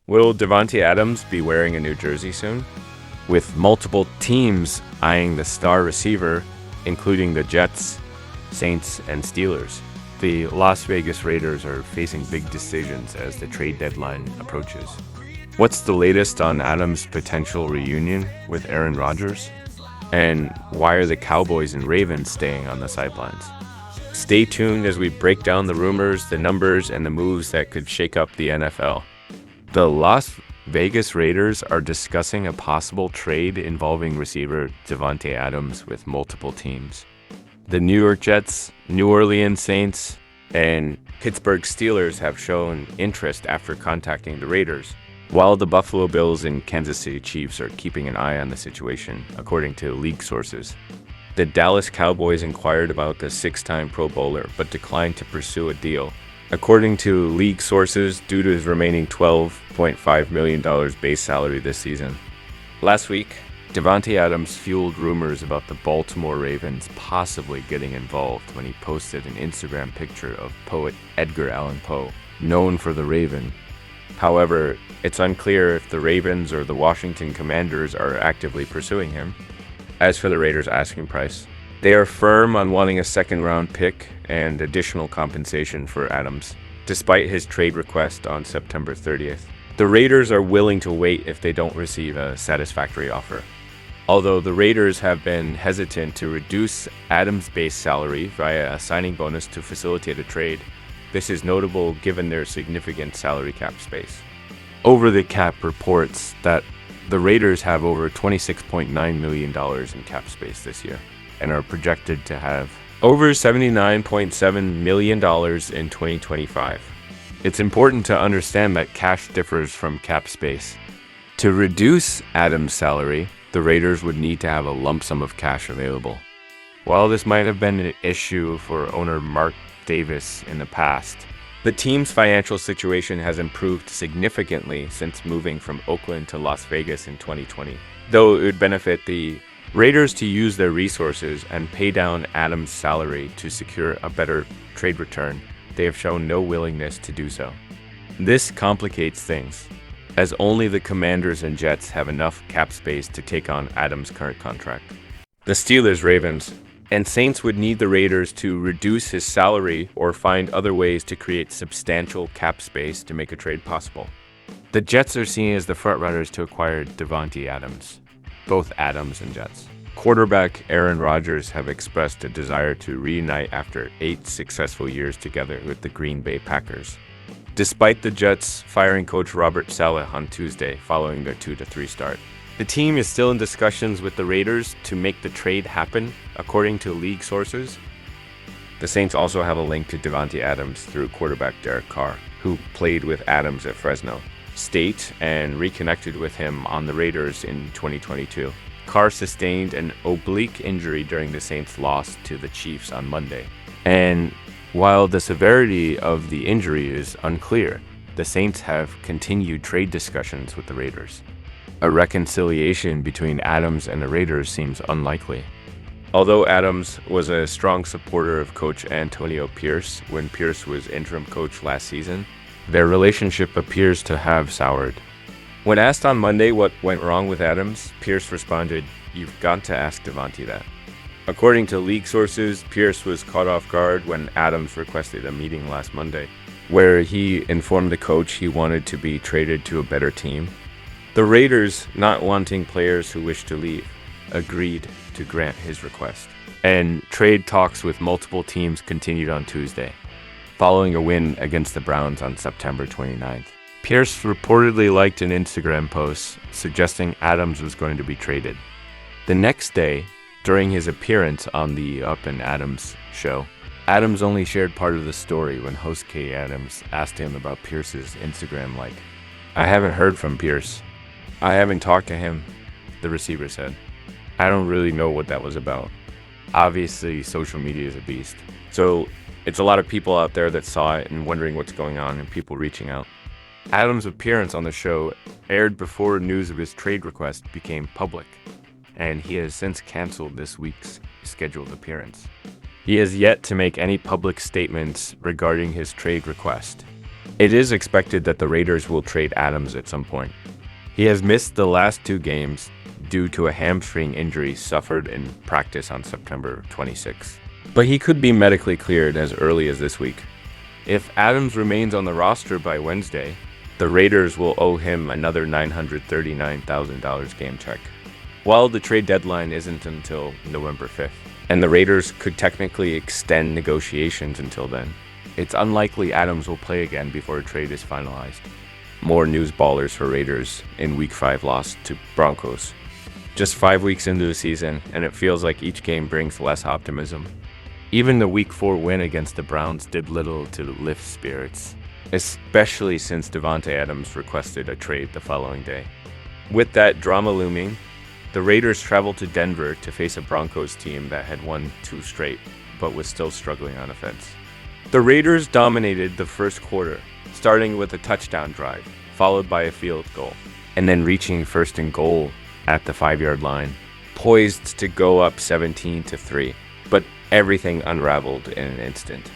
Will Davante Adams be wearing a new jersey soon? With multiple teams eyeing the star receiver, including the Jets, Saints, and Steelers, the Las Vegas Raiders are facing big decisions as the trade deadline approaches. What's the latest on Adams' potential reunion with Aaron Rodgers? And why are the Cowboys and Ravens staying on the sidelines? Stay tuned as we break down the rumors, the numbers, and the moves that could shake up the NFL. The Las Vegas Raiders are discussing a possible trade involving receiver Davante Adams with multiple teams. The New York Jets, New Orleans Saints, and Pittsburgh Steelers have shown interest after contacting the Raiders, while the Buffalo Bills and Kansas City Chiefs are keeping an eye on the situation, according to league sources. The Dallas Cowboys inquired about the six-time Pro Bowler but declined to pursue a deal, according to league sources, due to his remaining $12.5 million base salary this season. Last week, Davante Adams fueled rumors about the Baltimore Ravens possibly getting involved when he posted an Instagram picture of poet Edgar Allan Poe, known for The Raven. However, it's unclear if the Ravens or the Washington Commanders are actively pursuing him. As for the Raiders' asking price, they are firm on wanting a second-round pick and additional compensation for Adams, despite his trade request on September 30th. The Raiders are willing to wait if they don't receive a satisfactory offer. Although the Raiders have been hesitant to reduce Adams' base salary via a signing bonus to facilitate a trade, this is notable given their significant salary cap space. Over the Cap reports that the Raiders have over $26.9 million in cap space this year and are projected to have over $79.7 million in 2025. It's important to understand that cash differs from cap space. To reduce Adams' salary, the Raiders would need to have a lump sum of cash available. While this might have been an issue for owner Mark Davis in the past, the team's financial situation has improved significantly since moving from Oakland to Las Vegas in 2020, though it would benefit the Raiders to use their resources and pay down Adams' salary to secure a better trade return. They have shown no willingness to do so. This complicates things, as only the Commanders and Jets have enough cap space to take on Adams' current contract. The Steelers, Ravens, and Saints would need the Raiders to reduce his salary or find other ways to create substantial cap space to make a trade possible. The Jets are seen as the frontrunners to acquire Davante Adams, both Adams and Jets. Quarterback Aaron Rodgers have expressed a desire to reunite after 8 successful years together with the Green Bay Packers, despite the Jets firing coach Robert Saleh on Tuesday following their 2-3 start. The team is still in discussions with the Raiders to make the trade happen, according to league sources. The Saints also have a link to Davante Adams through quarterback Derek Carr, who played with Adams at Fresno State and reconnected with him on the Raiders in 2022. Carr sustained an oblique injury during the Saints' loss to the Chiefs on Monday. And while the severity of the injury is unclear, the Saints have continued trade discussions with the Raiders. A reconciliation between Adams and the Raiders seems unlikely. Although Adams was a strong supporter of coach Antonio Pierce when Pierce was interim coach last season, their relationship appears to have soured. When asked on Monday what went wrong with Adams, Pierce responded, "You've got to ask Davante that." According to league sources, Pierce was caught off guard when Adams requested a meeting last Monday, where he informed the coach he wanted to be traded to a better team. The Raiders, not wanting players who wish to leave, agreed to grant his request. And trade talks with multiple teams continued on Tuesday, following a win against the Browns on September 29th. Pierce reportedly liked an Instagram post suggesting Adams was going to be traded. The next day, during his appearance on the Up and Adams show, Adams only shared part of the story when host Kay Adams asked him about Pierce's Instagram like. "I haven't heard from Pierce. I haven't talked to him," the receiver said. "I don't really know what that was about." Obviously, social media is a beast. So it's a lot of people out there that saw it and wondering what's going on and people reaching out. Adams' appearance on the show aired before news of his trade request became public, and he has since canceled this week's scheduled appearance. He has yet to make any public statements regarding his trade request. It is expected that the Raiders will trade Adams at some point. He has missed the last 2 games due to a hamstring injury suffered in practice on September 26. But he could be medically cleared as early as this week. If Adams remains on the roster by Wednesday, the Raiders will owe him another $939,000 game check. While the trade deadline isn't until November 5th, and the Raiders could technically extend negotiations until then, it's unlikely Adams will play again before a trade is finalized. More news ballers for Raiders in Week 5 loss to Broncos. Just 5 weeks into the season, and it feels like each game brings less optimism. Even the Week 4 win against the Browns did little to lift spirits, especially since Davante Adams requested a trade the following day. With that drama looming, the Raiders traveled to Denver to face a Broncos team that had won 2 straight, but was still struggling on offense. The Raiders dominated the first quarter, starting with a touchdown drive, followed by a field goal, and then reaching first and goal at the 5-yard line, poised to go up 17-3, but everything unraveled in an instant.